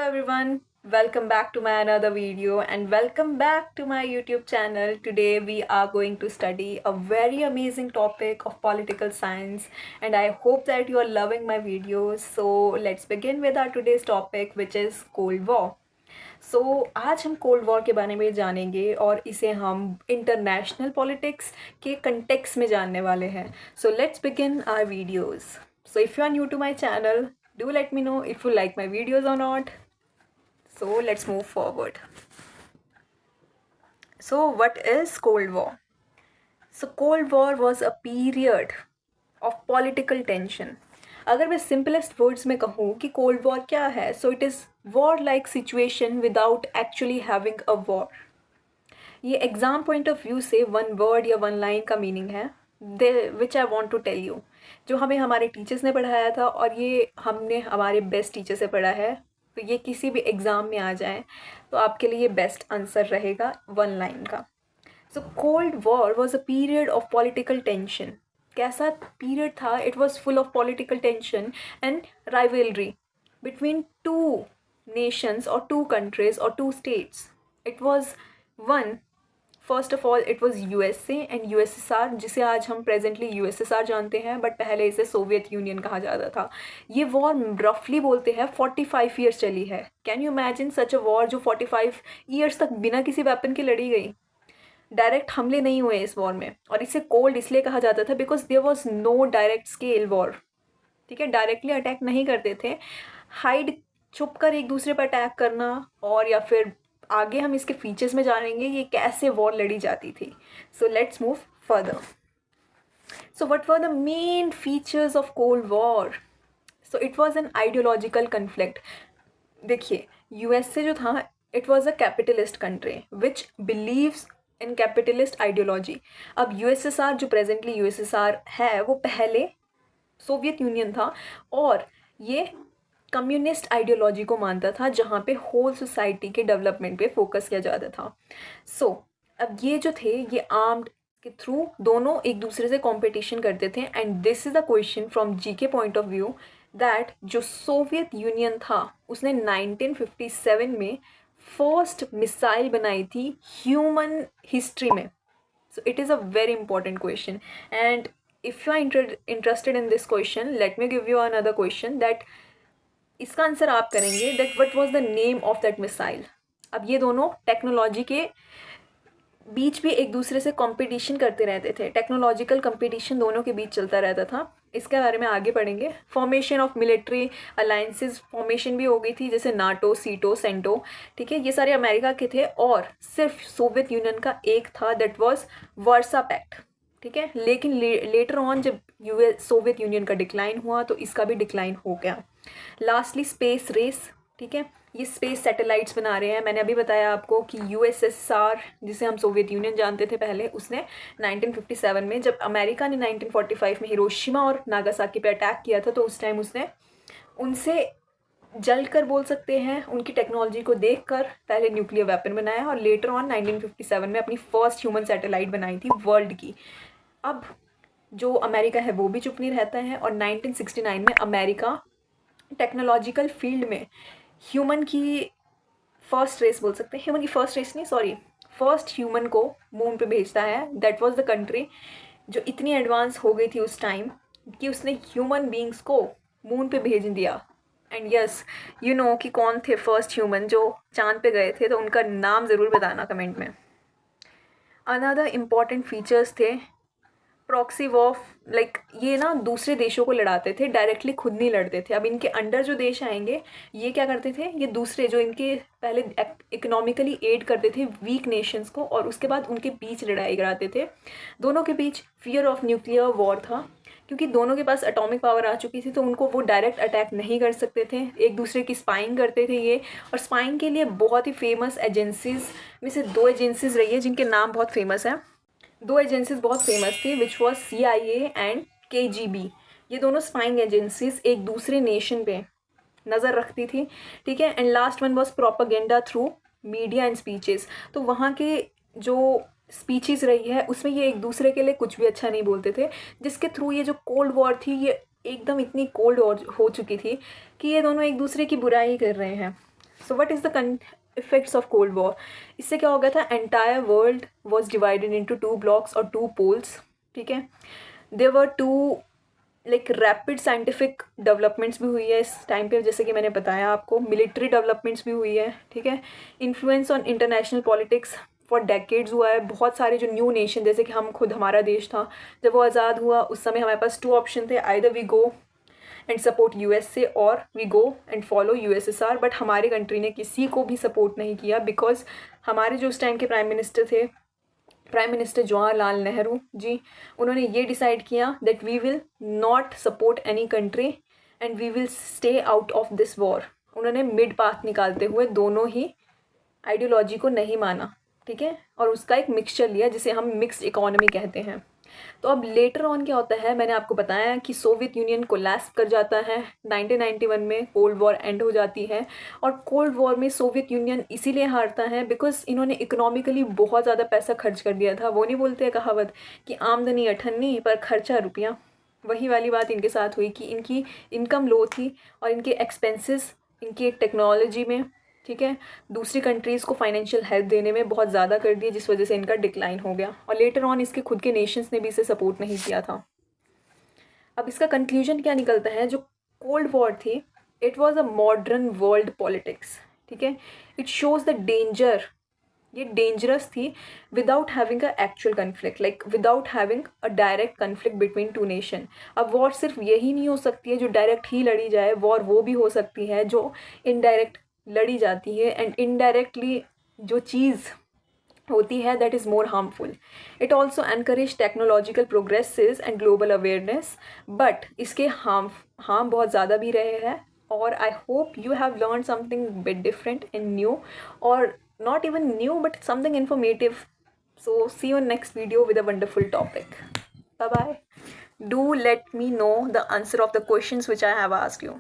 everyone, welcome back to my another video and welcome back to my YouTube channel. Today we are going to study a very amazing topic of political science and I hope that you are loving my videos. So let's begin with our today's topic which is Cold War. आज हम cold war के बारे में जानेंगे और इसे हम international politics के कंटेक्स्ट में जानने वाले हैं. So let's begin our videos. So if you are new to my channel, do let me know if you like my videos or not. So let's move forward. So what is Cold War? So Cold War was a period of political tension. अगर मैं simplest words में कहूँ कि cold war क्या है, so it is war like situation without actually having a war. ये exam point of view से one word या वन लाइन का मीनिंग है which I want to tell you, जो हमें हमारे टीचर्स ने पढ़ाया था और ये हमने हमारे बेस्ट टीचर से पढ़ा है. तो ये किसी भी एग्ज़ाम में आ जाए तो आपके लिए बेस्ट आंसर रहेगा वन लाइन का. So cold war was a period of political tension. कैसा पीरियड था? It was full of political tension and rivalry between two nations और टू कंट्रीज और two states. It was one, first of all it was USA and USSR, जिसे आज हम presently USSR जानते हैं, but पहले इसे सोवियत यूनियन कहा जाता था. ये वॉर रफली बोलते हैं 45 ईयर्स चली है. Can you imagine such a war जो 45 ईयर्स तक बिना किसी वेपन के लड़ी गई. डायरेक्ट हमले नहीं हुए इस वॉर में. और इसे कोल्ड इसलिए कहा जाता था because there was no direct scale war. ठीक है, डायरेक्टली अटैक नहीं करते थे. हाइड, छुप कर एक दूसरे पर अटैक करना, और या फिर आगे हम इसके फीचर्स में जानेंगे ये कैसे वॉर लड़ी जाती थी. So let's move further. So what were the main features of cold war? So it was an ideological conflict. देखिए, यूएसए जो था it was a capitalist country which believes in capitalist ideology. अब USSR जो presently USSR है वो पहले Soviet union था और ये कम्युनिस्ट आइडियोलॉजी को मानता था जहाँ पे होल सोसाइटी के डेवलपमेंट पे फोकस किया जाता था. सो अब ये जो थे ये आर्म्ड के थ्रू दोनों एक दूसरे से कंपटीशन करते थे. And this is a question from GK point of view that जो सोवियत यूनियन था उसने 1957 में फर्स्ट मिसाइल बनाई थी ह्यूमन हिस्ट्री में. So it is a very important question. And if you are interested in this question, let me give you another question that इसका answer आप करेंगे that what was the name of that missile. अब ये दोनों technology के बीच भी एक दूसरे से कंपटीशन करते रहते थे. टेक्नोलॉजिकल कंपटीशन दोनों के बीच चलता रहता था. इसके बारे में आगे पढ़ेंगे. Formation of military alliances formation भी हो गई थी, जैसे नाटो, सीटो, सेंटो. ठीक है, ये सारे अमेरिका के थे और सिर्फ सोवियत यूनियन का एक था दैट वाज वर्सा पैक्ट. ठीक है, लेकिन लेटर ऑन जब सोवियत यूनियन का डिक्लाइन हुआ तो इसका भी डिक्लाइन हो गया. Lastly space race. ठीक है, ये स्पेस सैटेलाइट्स बना रहे हैं. मैंने अभी बताया आपको कि यूएसएसआर, जिसे हम सोवियत यूनियन जानते थे पहले, उसने 1957 में, जब अमेरिका ने 1945 में हिरोशिमा और नागासाकी पे अटैक किया था, तो उस टाइम उसने उनसे जल कर बोल सकते हैं, उनकी टेक्नोलॉजी को देखकर पहले न्यूक्लियर वेपन बनाया और लेटर ऑन 1957 में अपनी फर्स्ट ह्यूमन सैटेलाइट बनाई थी वर्ल्ड की. अब जो अमेरिका है वो भी चुप नहीं रहता है और 1969 में अमेरिका टेक्नोलॉजिकल फील्ड में ह्यूमन की फर्स्ट रेस बोल सकते हैं, ह्यूमन की फर्स्ट रेस नहीं, सॉरी, फर्स्ट ह्यूमन को मून पे भेजता है. दैट वाज द कंट्री जो इतनी एडवांस हो गई थी उस टाइम कि उसने ह्यूमन बींग्स को मून पे भेज दिया. एंड यस, यू नो कि कौन थे फर्स्ट ह्यूमन जो चांद पे गए थे, तो उनका नाम ज़रूर बताना कमेंट में. अनदर इम्पॉर्टेंट फीचर्स थे प्रॉक्सी वॉर. लाइक ये ना दूसरे देशों को लड़ाते थे, डायरेक्टली खुद नहीं लड़ते थे. अब इनके अंडर जो देश आएंगे ये क्या करते थे, ये दूसरे जो इनके पहले इकोनॉमिकली एड करते थे वीक नेशंस को और उसके बाद उनके बीच लड़ाई कराते थे. दोनों के बीच फियर ऑफ न्यूक्लियर वॉर था क्योंकि दोनों के पास एटॉमिक पावर आ चुकी थी, तो उनको वो डायरेक्ट अटैक नहीं कर सकते थे. एक दूसरे की स्पाइंग करते थे ये. और स्पाइंग के लिए बहुत ही फेमस एजेंसीज में से दो एजेंसीज रही है जिनके नाम बहुत फेमस हैं. दो एजेंसीज बहुत फेमस थी which was CIA and KGB. ये दोनों स्पाइंग एजेंसीज एक दूसरे नेशन पे नज़र रखती थी. ठीक है, and last one was propaganda through media and speeches. तो वहाँ के जो स्पीचेस रही है उसमें ये एक दूसरे के लिए कुछ भी अच्छा नहीं बोलते थे, जिसके थ्रू ये जो कोल्ड वॉर थी ये एकदम इतनी कोल्ड हो चुकी थी कि ये दोनों एक दूसरे की बुराई कर रहे हैं. So what is the effects of cold war? इससे क्या हो गया था, entire world was divided into 2 blocks और 2 पोल्स, ठीक है। There were 2 like rapid scientific developments भी हुई है इस टाइम पे, जैसे कि मैंने बताया आपको, मिलिट्री डेवलपमेंट्स भी हुई है, ठीक है। Influence on international politics for decades हुआ है। बहुत सारे जो न्यू नेशन, जैसे कि हम खुद, हमारा देश था जब वो आज़ाद हुआ, उस समय हमारे पास 2 ऑप्शन थे, either we go and support USA और we go and follow USSR. But हमारी कंट्री ने किसी को भी सपोर्ट नहीं किया, बिकॉज हमारे जो उस टाइम के प्राइम मिनिस्टर थे, प्राइम मिनिस्टर जवाहरलाल नेहरू जी, उन्होंने ये डिसाइड किया that we will not support any country and we will stay out of this war. उन्होंने मिड पाथ निकालते हुए दोनों ही आइडियोलॉजी को नहीं माना, ठीक है, और उसका एक मिक्सचर लिया जिसे हम मिक्स्ड इकोनॉमी कहते हैं। तो अब लेटर ऑन क्या होता है, मैंने आपको बताया कि सोवियत यूनियन कोलैप्स कर जाता है 1991 में, कोल्ड वॉर एंड हो जाती है। और कोल्ड वॉर में सोवियत यूनियन इसीलिए हारता है बिकॉज इन्होंने इकोनॉमिकली बहुत ज़्यादा पैसा खर्च कर दिया था। वो नहीं बोलते हैं कहावत कि आमदनी अठन्नी पर खर्चा रुपया, वही वाली बात इनके साथ हुई कि इनकी इनकम लो थी और इनके एक्सपेंसेस इनकी टेक्नोलॉजी में, ठीक है, दूसरी कंट्रीज़ को फाइनेंशियल हेल्प देने में बहुत ज़्यादा कर दिए, जिस वजह से इनका डिक्लाइन हो गया। और लेटर ऑन इसके खुद के नेशंस ने भी इसे सपोर्ट नहीं किया था। अब इसका कंक्लूजन क्या निकलता है, जो कोल्ड वॉर थी, it was a modern world politics, ठीक है। इट शोज़ द डेंजर, ये डेंजरस थी without having a actual conflict, like without having a direct conflict between 2 nation. अब वॉर सिर्फ यही नहीं हो सकती है जो डायरेक्ट ही लड़ी जाए, वॉर वो भी हो सकती है जो इनडायरेक्ट लड़ी जाती है, एंड इनडायरेक्टली जो चीज़ होती है that is more harmful. It also encourage technological progresses and global awareness, but इसके हार्म बहुत ज़्यादा भी रहे हैं। और I hope you have learn something bit different and new, और not even new but something informative. So see you in next video with a wonderful topic. Bye bye. Do let me know the answer of the questions which I have asked you.